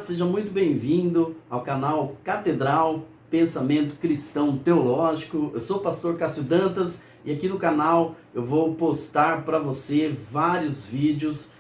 seja muito bem-vindo ao canal Catedral Pensamento Cristão Teológico. Eu sou o pastor Cássio Dantas e aqui no canal eu vou postar para você vários vídeos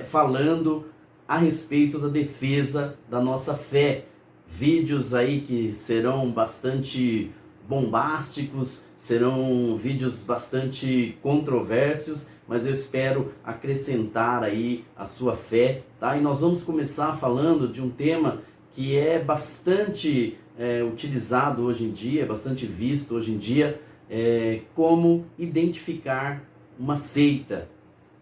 falando a respeito da defesa da nossa fé. Vídeos aí que serão bastante bombásticos, serão vídeos bastante controversos, mas eu espero acrescentar aí a sua fé, tá? E nós vamos começar falando de um tema que é bastante utilizado hoje em dia, bastante visto hoje em dia, como identificar uma seita.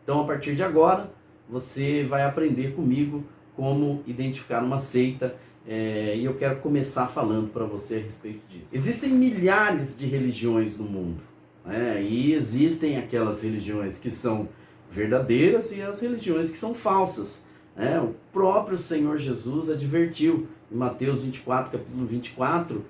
Então, a partir de agora, você vai aprender comigo como identificar uma seita. E eu quero começar falando para você a respeito disso. Existem milhares de religiões no mundo, né? E existem aquelas religiões que são verdadeiras e as religiões que são falsas, né? O próprio Senhor Jesus advertiu em Mateus 24, capítulo 24,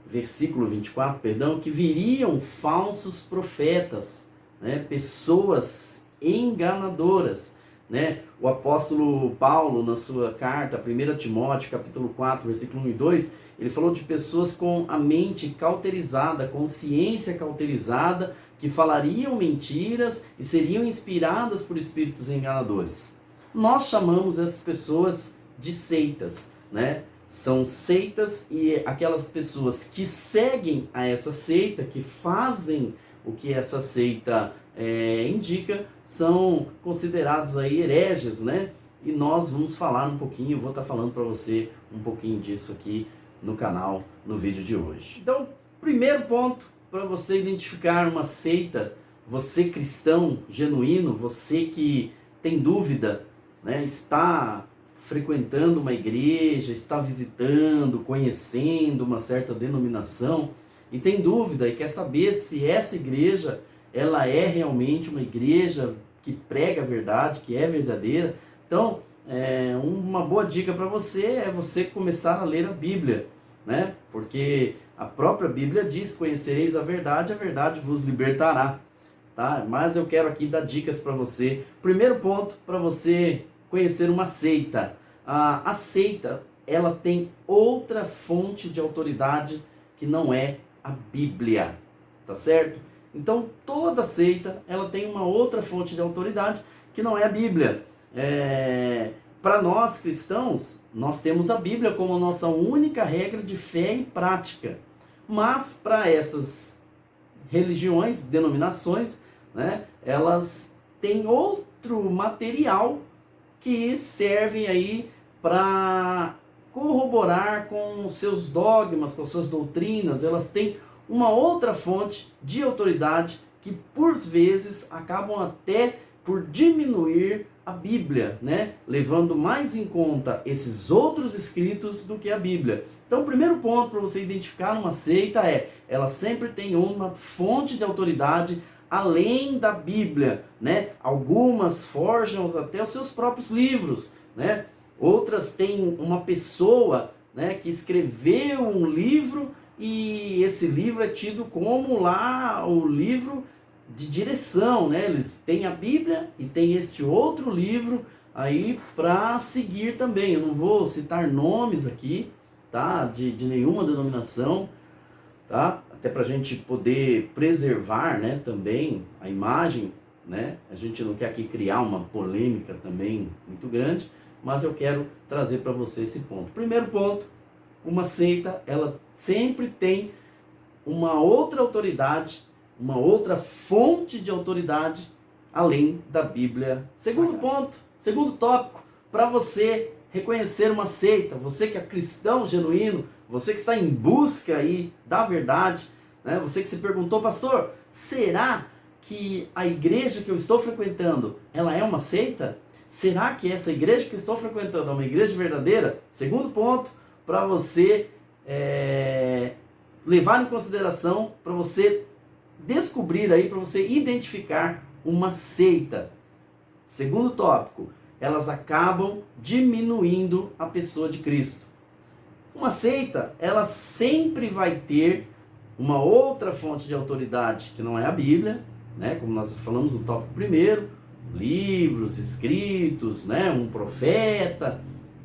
versículo 24, perdão, que viriam falsos profetas, né? Pessoas enganadoras, né? O apóstolo Paulo, na sua carta, 1 Timóteo, capítulo 4, versículo 1 e 2, ele falou de pessoas com a mente cauterizada, consciência cauterizada, que falariam mentiras e seriam inspiradas por espíritos enganadores. Nós chamamos essas pessoas de seitas, né? São seitas e aquelas pessoas que seguem a essa seita, que fazem o que essa seita indica, são considerados aí hereges, né? E nós vamos falar um pouquinho, vou estar falando para você um pouquinho disso aqui no canal, no vídeo de hoje. Então, primeiro ponto para você identificar uma seita, você cristão genuíno, você que tem dúvida, né? Está frequentando uma igreja, está visitando, conhecendo uma certa denominação e tem dúvida e quer saber se essa igreja ela é realmente uma igreja que prega a verdade, que é verdadeira. Então, uma boa dica para você é você começar a ler a Bíblia, né? Porque a própria Bíblia diz: conhecereis a verdade vos libertará, tá? Mas eu quero aqui dar dicas para você. Primeiro ponto para você conhecer uma seita. A seita, ela tem outra fonte de autoridade que não é a Bíblia, tá certo? Então, toda seita, ela tem uma outra fonte de autoridade que não é a Bíblia. Para nós cristãos, nós temos a Bíblia como a nossa única regra de fé e prática. Mas, para essas religiões, denominações, né, elas têm outro material que servem aí para corroborar com os seus dogmas, com as suas doutrinas. Elas têm uma outra fonte de autoridade que por vezes acabam até por diminuir a Bíblia, né? Levando mais em conta esses outros escritos do que a Bíblia. Então, o primeiro ponto para você identificar uma seita ela sempre tem uma fonte de autoridade além da Bíblia, né? Algumas forjam até os seus próprios livros, né? Outras têm uma pessoa, né, que escreveu um livro e esse livro é tido como lá o livro de direção, né? Eles têm a Bíblia e tem este outro livro aí para seguir também. Eu não vou citar nomes aqui, tá? De nenhuma denominação, tá? Até para a gente poder preservar, né, também a imagem, né? A gente não quer aqui criar uma polêmica também muito grande, mas eu quero trazer para você esse ponto. Primeiro ponto, uma seita, ela sempre tem uma outra autoridade, uma outra fonte de autoridade além da Bíblia. Segundo ponto, segundo tópico, para você reconhecer uma seita, você que é cristão genuíno, você que está em busca aí da verdade, né? Você que se perguntou: pastor, será que a igreja que eu estou frequentando, ela é uma seita? Será que essa igreja que eu estou frequentando é uma igreja verdadeira? Segundo ponto, para você levar em consideração, para você descobrir aí, para você identificar uma seita. Segundo tópico, elas acabam diminuindo a pessoa de Cristo. Uma seita, ela sempre vai ter uma outra fonte de autoridade que não é a Bíblia, né? Como nós falamos no tópico primeiro, livros, escritos, né? Um profeta,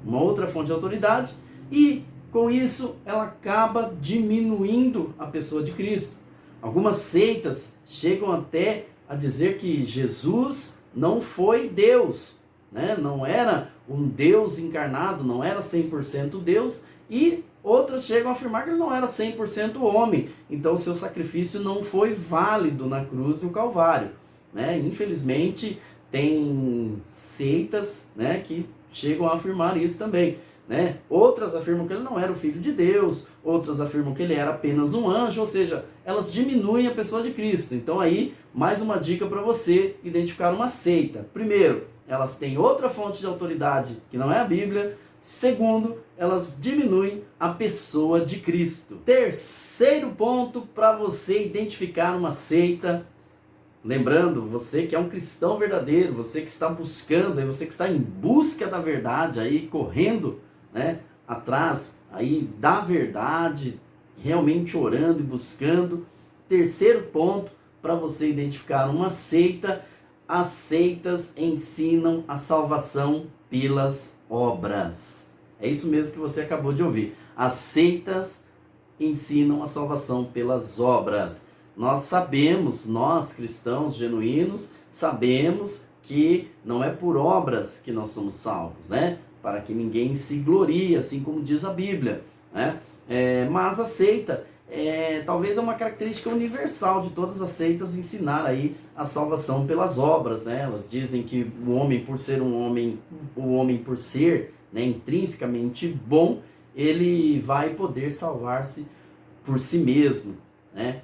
uma outra fonte de autoridade, e com isso ela acaba diminuindo a pessoa de Cristo. Algumas seitas chegam até a dizer que Jesus não foi Deus, né? Não era um Deus encarnado, não era 100% Deus, e outras chegam a afirmar que ele não era 100% homem, então o seu sacrifício não foi válido na cruz do Calvário, né? Infelizmente tem seitas, né, que chegam a afirmar isso também, né? Outras afirmam que ele não era o Filho de Deus, outras afirmam que ele era apenas um anjo, ou seja, elas diminuem a pessoa de Cristo. Então aí, mais uma dica para você identificar uma seita. Primeiro, elas têm outra fonte de autoridade que não é a Bíblia. Segundo, elas diminuem a pessoa de Cristo. Terceiro ponto para você identificar uma seita. Lembrando, você que é um cristão verdadeiro, você que está buscando, você que está em busca da verdade, aí correndo, né, atrás aí da verdade, realmente orando e buscando. Terceiro ponto para você identificar uma seita: as seitas ensinam a salvação pelas obras. É isso mesmo que você acabou de ouvir. As seitas ensinam a salvação pelas obras. Nós sabemos, nós cristãos genuínos, sabemos que não é por obras que nós somos salvos, né? Para que ninguém se glorie, assim como diz a Bíblia, né? Mas a seita, talvez é uma característica universal de todas as seitas ensinar aí a salvação pelas obras, né? Elas dizem que o homem, por ser um homem, o homem por ser, né, intrinsecamente bom, ele vai poder salvar-se por si mesmo, né?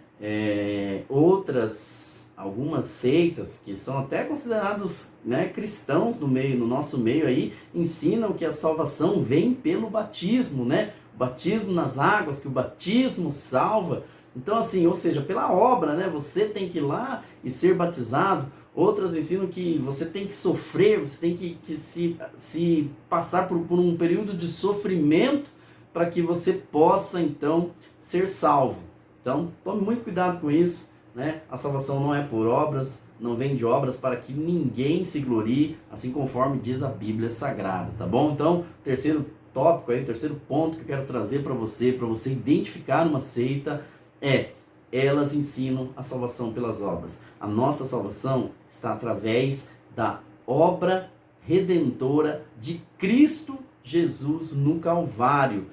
Algumas seitas que são até considerados, né, cristãos no nosso meio aí, ensinam que a salvação vem pelo batismo, né? O batismo nas águas, que o batismo salva. Então assim, ou seja, pela obra, né? Você tem que ir lá e ser batizado. Outras ensinam que você tem que sofrer, você tem que se passar por um período de sofrimento para que você possa então ser salvo. Então, tome muito cuidado com isso, né? A salvação não é por obras, não vem de obras para que ninguém se glorie, assim conforme diz a Bíblia Sagrada, tá bom? Então, terceiro tópico aí, terceiro ponto que eu quero trazer para você identificar uma seita elas ensinam a salvação pelas obras. A nossa salvação está através da obra redentora de Cristo Jesus no Calvário.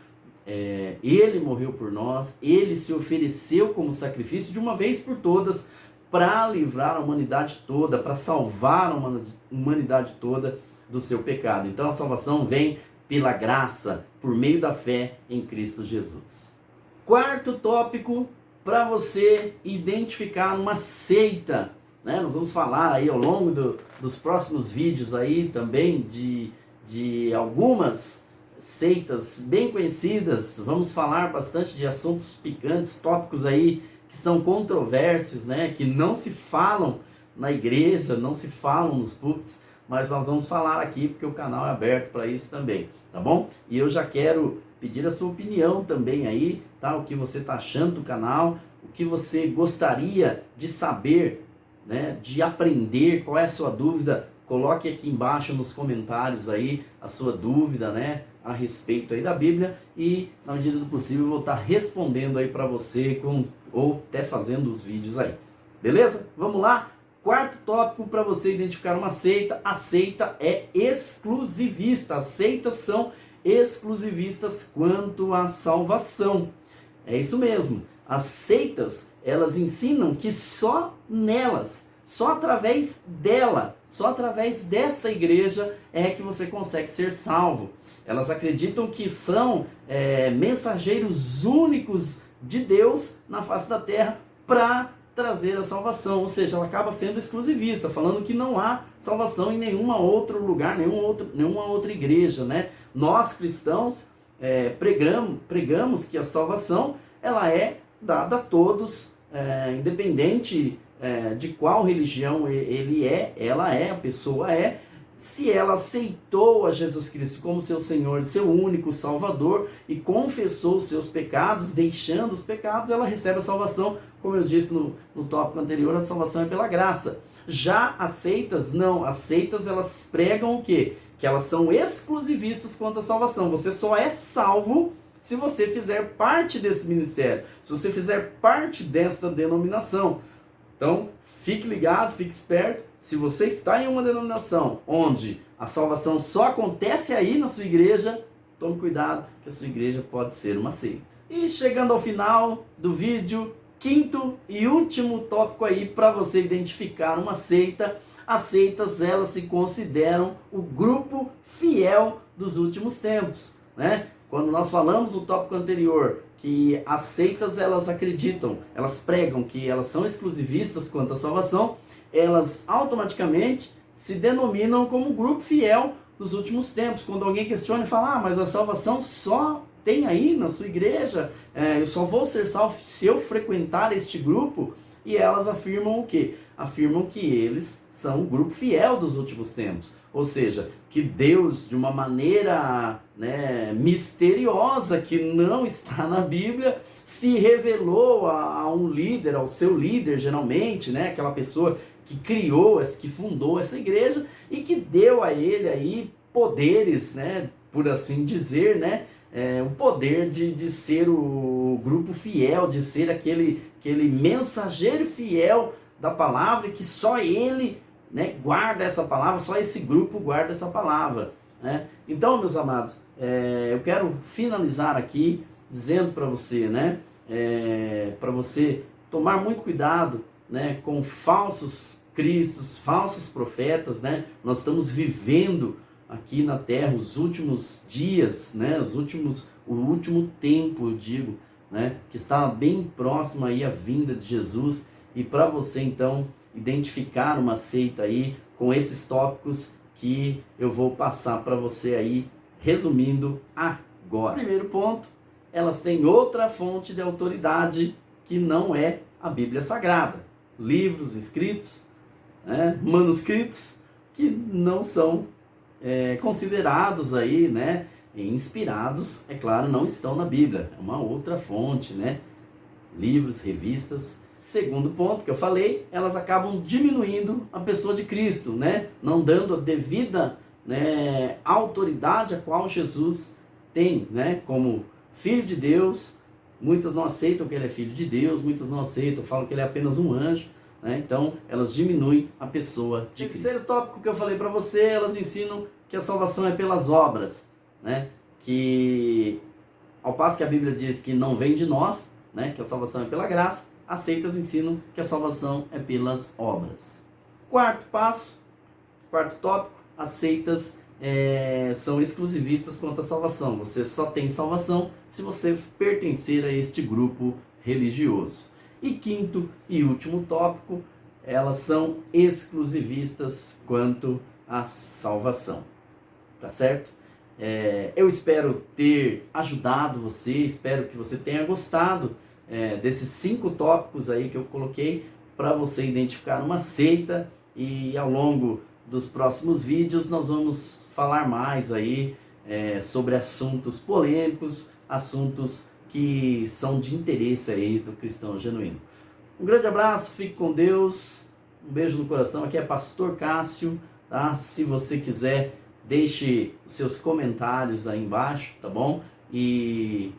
Ele morreu por nós, ele se ofereceu como sacrifício de uma vez por todas para livrar a humanidade toda, para salvar a humanidade toda do seu pecado. Então a salvação vem pela graça, por meio da fé em Cristo Jesus. Quarto tópico para você identificar uma seita, né? Nós vamos falar aí ao longo dos próximos vídeos aí também de algumas seitas bem conhecidas. Vamos falar bastante de assuntos picantes, tópicos aí que são controversos, né? Que não se falam na igreja, não se falam nos púlpitos, mas nós vamos falar aqui porque o canal é aberto para isso também, tá bom? E eu já quero pedir a sua opinião também aí, tá? O que você está achando do canal, o que você gostaria de saber, né? De aprender, qual é a sua dúvida? Coloque aqui embaixo nos comentários aí a sua dúvida, né, a respeito aí da Bíblia, e na medida do possível eu vou estar respondendo aí para você ou até fazendo os vídeos aí. Beleza? Vamos lá? Quarto tópico para você identificar uma seita: a seita é exclusivista. As seitas são exclusivistas quanto à salvação. É isso mesmo. As seitas, elas ensinam que só nelas, só através dela, só através desta igreja é que você consegue ser salvo. Elas acreditam que são mensageiros únicos de Deus na face da terra para trazer a salvação. Ou seja, ela acaba sendo exclusivista, falando que não há salvação em nenhum outro lugar, nenhuma outra igreja, né? Nós cristãos pregamos que a salvação ela é dada a todos, independente de qual religião a pessoa é. Se ela aceitou a Jesus Cristo como seu Senhor, seu único Salvador, e confessou os seus pecados, deixando os pecados, ela recebe a salvação. Como eu disse no tópico anterior, a salvação é pela graça. Já as seitas, não. As seitas, elas pregam o quê? que elas são exclusivistas quanto à salvação. Você só é salvo se você fizer parte desse ministério, se você fizer parte desta denominação. Então, fique ligado, fique esperto. Se você está em uma denominação onde a salvação só acontece aí na sua igreja, tome cuidado, que a sua igreja pode ser uma seita. E chegando ao final do vídeo, quinto e último tópico aí para você identificar uma seita. As seitas, elas se consideram o grupo fiel dos últimos tempos, né? Quando nós falamos no tópico anterior que as seitas, elas acreditam, elas pregam que elas são exclusivistas quanto à salvação, elas automaticamente se denominam como grupo fiel dos últimos tempos. Quando alguém questiona e fala, mas a salvação só tem aí na sua igreja, eu só vou ser salvo se eu frequentar este grupo, e elas afirmam o quê? Afirmam que eles são o grupo fiel dos últimos tempos. Ou seja, que Deus, de uma maneira misteriosa, que não está na Bíblia, se revelou a um líder, ao seu líder, geralmente, aquela pessoa que criou, que fundou essa igreja, e que deu a ele aí poderes, por assim dizer, o poder de ser o grupo fiel, de ser aquele mensageiro fiel da palavra, e que só ele guarda essa palavra, só esse grupo guarda essa palavra. Então, meus amados, eu quero finalizar aqui dizendo para você, para você tomar muito cuidado com falsos cristos, falsos profetas. Nós estamos vivendo aqui na terra os últimos dias, o último tempo, eu digo, que está bem próximo aí a vinda de Jesus. E para você então identificar uma seita aí com esses tópicos que eu vou passar para você aí, resumindo agora. Primeiro ponto, elas têm outra fonte de autoridade que não é a Bíblia Sagrada. Livros escritos, manuscritos que não são considerados aí, inspirados, é claro, não estão na Bíblia. É uma outra fonte, livros, revistas. Segundo ponto que eu falei, elas acabam diminuindo a pessoa de Cristo, não dando a devida autoridade a qual Jesus tem, como Filho de Deus. Muitas não aceitam que ele é Filho de Deus, muitas não aceitam, falam que ele é apenas um anjo. Então, elas diminuem a pessoa de Cristo. Terceiro tópico que eu falei para você, elas ensinam que a salvação é pelas obras, que ao passo que a Bíblia diz que não vem de nós, que a salvação é pela graça, as seitas ensinam que a salvação é pelas obras. Quarto tópico, as seitas são exclusivistas quanto à salvação. Você só tem salvação se você pertencer a este grupo religioso. E quinto e último tópico, elas são exclusivistas quanto à salvação. Tá certo? Eu espero ter ajudado você, espero que você tenha gostado desses 5 tópicos aí que eu coloquei para você identificar uma seita, e ao longo dos próximos vídeos nós vamos falar mais aí sobre assuntos polêmicos, assuntos que são de interesse aí do cristão genuíno. Um grande abraço, fique com Deus, um beijo no coração. Aqui é Pastor Cássio, tá? Se você quiser, deixe os seus comentários aí embaixo, tá bom? E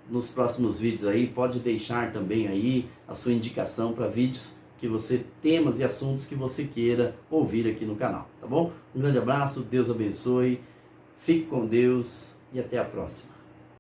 nos próximos vídeos aí, pode deixar também aí a sua indicação para vídeos temas e assuntos que você queira ouvir aqui no canal, tá bom? Um grande abraço, Deus abençoe, fique com Deus e até a próxima.